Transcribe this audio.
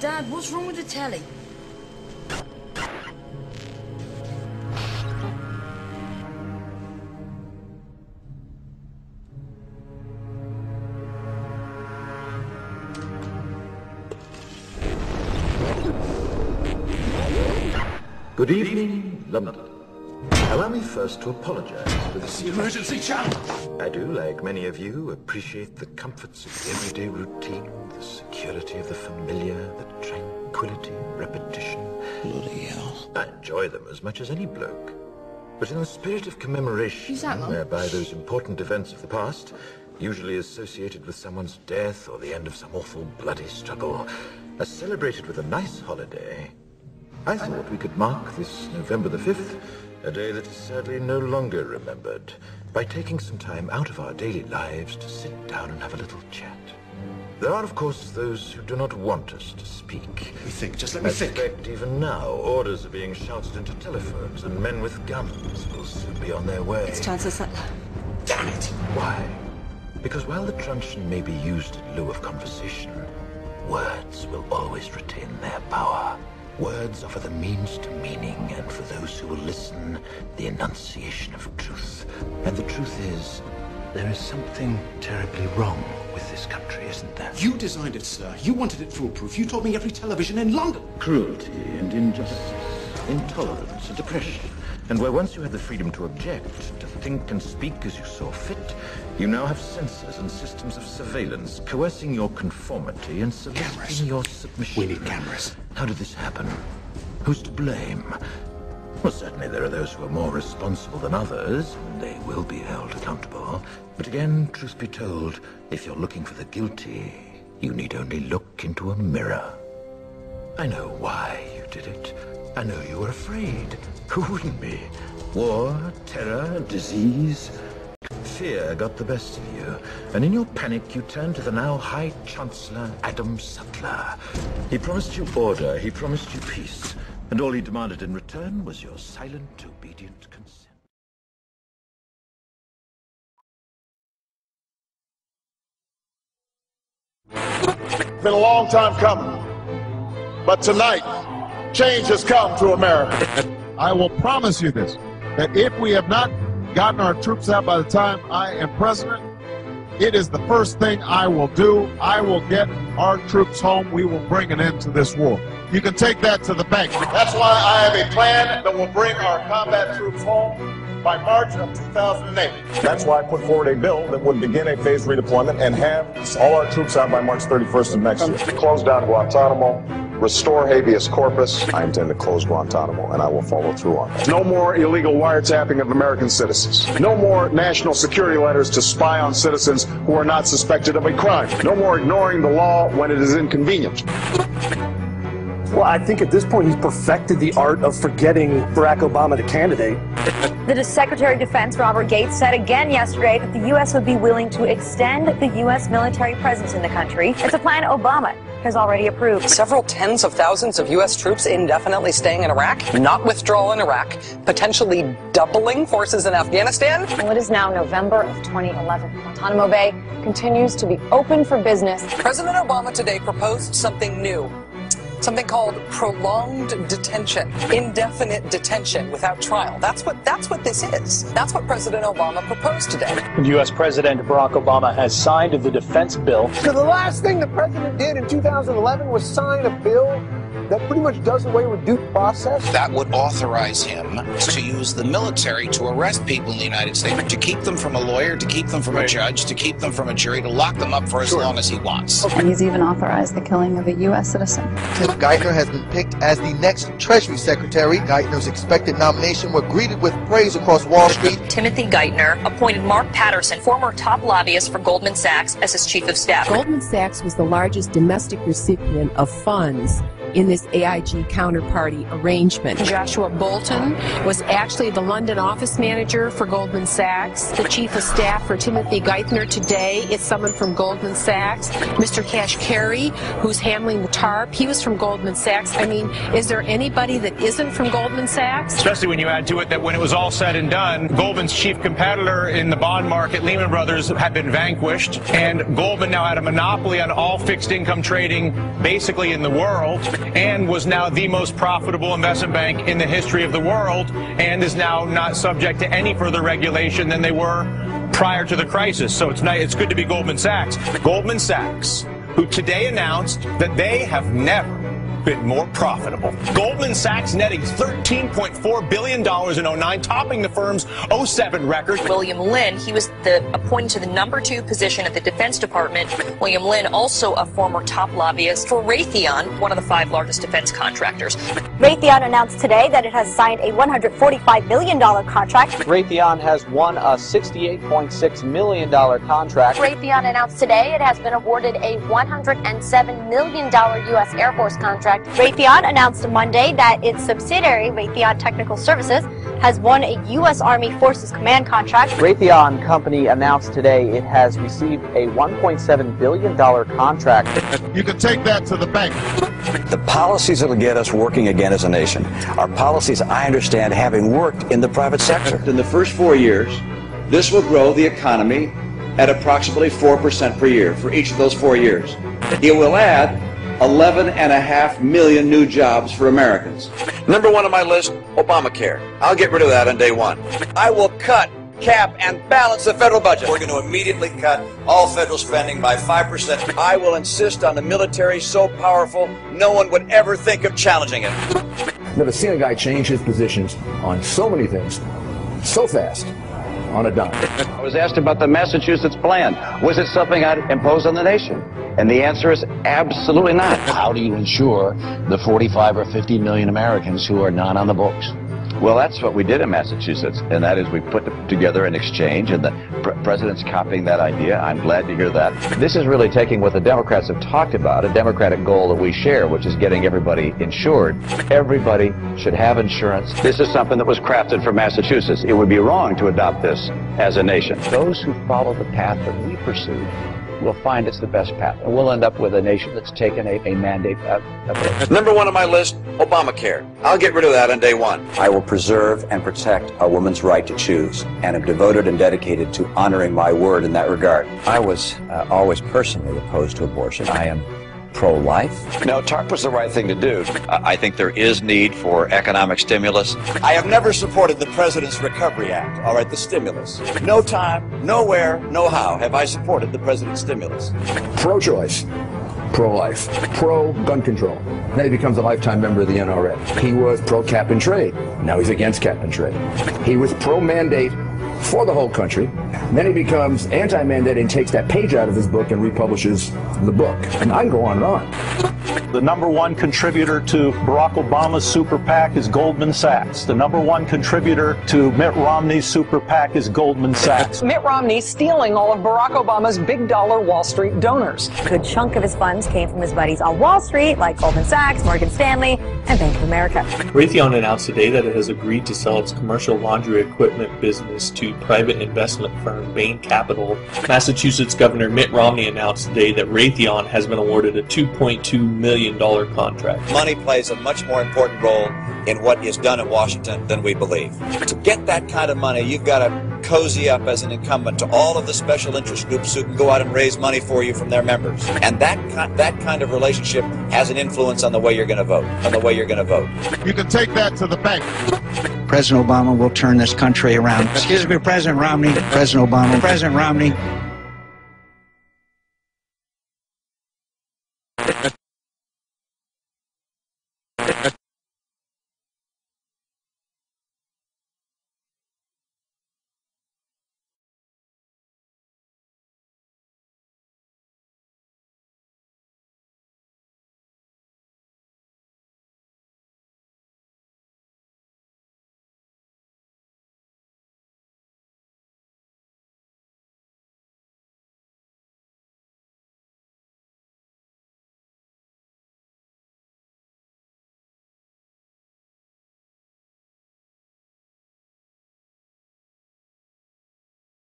Dad, what's wrong with the telly? Good evening, London. Allow me first to apologize for this emergency channel. I do, like many of you, appreciate the comforts of the everyday routine, the security of the familiar, the tranquility of repetition. Bloody hell. I enjoy them as much as any bloke. But in the spirit of commemoration, whereby those important events of the past, usually associated with someone's death or the end of some awful bloody struggle, are celebrated with a nice holiday, I thought we could mark this November the 5th, a day that is sadly no longer remembered, by taking some time out of our daily lives to sit down and have a little chat. There are, of course, those who do not want us to speak. Just let me think. I suspect even now, orders are being shouted into telephones, and men with guns will soon be on their way. It's Chancellor Sutler. Damn it! Why? Because while the truncheon may be used in lieu of conversation, words will always retain their power. Words offer the means to meaning, and for those who will listen, the enunciation of truth. And the truth is, there is something terribly wrong with this country, isn't there? You designed it, sir. You wanted it foolproof. You told me every television in London. Cruelty and injustice, intolerance and oppression. And where once you had the freedom to object, to think and speak as you saw fit, you now have censors and systems of surveillance coercing your conformity and soliciting your submission. We need cameras. How did this happen? Who's to blame? Well, certainly there are those who are more responsible than others, and they will be held accountable. But again, truth be told, if you're looking for the guilty, you need only look into a mirror. I know why you did it. I know you were afraid. Who wouldn't be? War, terror, disease. Fear got the best of you, and in your panic you turned to the now High Chancellor Adam Sutler. He promised you order, he promised you peace, and all he demanded in return was your silent, obedient consent. It's been a long time coming, but tonight, change has come to America. I will promise you this, that if we have not gotten our troops out by the time I am president, it is the first thing I will do. I will get our troops home. We will bring an end to this war. You can take that to the bank. That's why I have a plan that will bring our combat troops home by March of 2008. That's why I put forward a bill that would begin a phased redeployment and have all our troops out by March 31st of next year. Close down Guantanamo, restore habeas corpus. I intend to close Guantanamo, and I will follow through on that. No more illegal wiretapping of American citizens. No more national security letters to spy on citizens who are not suspected of a crime. No more ignoring the law when it is inconvenient. Well, I think at this point he's perfected the art of forgetting Barack Obama the candidate. The Secretary of Defense, Robert Gates, said again yesterday that the U.S. would be willing to extend the U.S. military presence in the country. It's a plan Obama has already approved. Several tens of thousands of U.S. troops indefinitely staying in Iraq, not withdrawal in Iraq, potentially doubling forces in Afghanistan. Well, it is now November of 2011. Guantanamo Bay continues to be open for business. President Obama today proposed something new. Something called prolonged detention, indefinite detention without trial. That's what this is. That's what President Obama proposed today. U.S. President Barack Obama has signed the defense bill. So the last thing the president did in 2011 was sign a bill that pretty much does away with due process. That would authorize him to use the military to arrest people in the United States, to keep them from a lawyer, to keep them from a judge, to keep them from a jury, to lock them up for as long as he wants. And he's even authorized the killing of a U.S. citizen. Tim Geithner has been picked as the next Treasury Secretary. Geithner's expected nomination was greeted with praise across Wall Street. Timothy Geithner appointed Mark Patterson, former top lobbyist for Goldman Sachs, as his chief of staff. Goldman Sachs was the largest domestic recipient of funds in this AIG counterparty arrangement. Joshua Bolton was actually the London office manager for Goldman Sachs. The chief of staff for Timothy Geithner today is someone from Goldman Sachs. Mr. Kashkari, who's handling the TARP, he was from Goldman Sachs. I mean, is there anybody that isn't from Goldman Sachs? Especially when you add to it that when it was all said and done, Goldman's chief competitor in the bond market, Lehman Brothers, had been vanquished, and Goldman now had a monopoly on all fixed income trading basically in the world, and was now the most profitable investment bank in the history of the world, and is now not subject to any further regulation than they were prior to the crisis. So it's good to be Goldman Sachs. Goldman Sachs, who today announced that they have never been more profitable. Goldman Sachs netting $13.4 billion in 2009, topping the firm's 2007 record. William Lynn, he was appointed to the #2 position at the Defense Department. William Lynn, also a former top lobbyist for Raytheon, one of the 5 largest defense contractors. Raytheon announced today that it has signed a $145 million contract. Raytheon has won a $68.6 million contract. Raytheon announced today it has been awarded a $107 million U.S. Air Force contract. Raytheon announced Monday that its subsidiary, Raytheon Technical Services, has won a U.S. Army Forces Command contract. Raytheon Company announced today it has received a $1.7 billion contract. You can take that to the bank. The policies that will get us working again as a nation are policies, I understand, having worked in the private sector. In the first 4 years, this will grow the economy at approximately 4% per year for each of those 4 years. It will add 11.5 million new jobs for Americans. Number 1 on my list, Obamacare. I'll get rid of that on day 1. I will cut, cap, and balance the federal budget. We're going to immediately cut all federal spending by 5%. I will insist on the military so powerful, no one would ever think of challenging it. Never seen a guy change his positions on so many things so fast on a dime. I was asked about the Massachusetts plan. Was it something I'd impose on the nation? And the answer is absolutely not. How do you ensure the 45 or 50 million Americans who are not on the books? Well, that's what we did in Massachusetts, and that is we put together an exchange, and the president's copying that idea. I'm glad to hear that. This is really taking what the Democrats have talked about, a Democratic goal that we share, which is getting everybody insured. Everybody should have insurance. This is something that was crafted for Massachusetts. It would be wrong to adopt this as a nation. Those who follow the path that we pursued will find it's the best path, and we'll end up with a nation that's taken a mandate approach. Number 1 on my list, Obamacare. I'll get rid of that on day 1. I will preserve and protect a woman's right to choose, and am devoted and dedicated to honoring my word in that regard. I was always personally opposed to abortion. I am pro-life. No, TARP was the right thing to do. I think there is need for economic stimulus. I have never supported the President's Recovery Act, all right, the stimulus. No time, nowhere, no how have I supported the President's stimulus. Pro-choice, pro-life, pro-gun control. Then he becomes a lifetime member of the NRA. He was pro-cap and trade. Now he's against cap and trade. He was pro-mandate for the whole country. Then he becomes anti-mandate and takes that page out of his book and republishes the book. And I can go on and on. The number 1 contributor to Barack Obama's super PAC is Goldman Sachs. The number 1 contributor to Mitt Romney's super PAC is Goldman Sachs. Mitt Romney stealing all of Barack Obama's big dollar Wall Street donors. A good chunk of his funds came from his buddies on Wall Street, like Goldman Sachs, Morgan Stanley, and Bank of America. Raytheon announced today that it has agreed to sell its commercial laundry equipment business to private investment firm Bain Capital. Massachusetts Governor Mitt Romney announced today that Raytheon has been awarded a $2.2 million contract. Money plays a much more important role in what is done in Washington than we believe. To get that kind of money, you've got to cozy up as an incumbent to all of the special interest groups who can go out and raise money for you from their members. And that kind of relationship has an influence on the way you're going to vote, You can take that to the bank. President Obama will turn this country around. Excuse me, President Romney. President Obama. President Romney.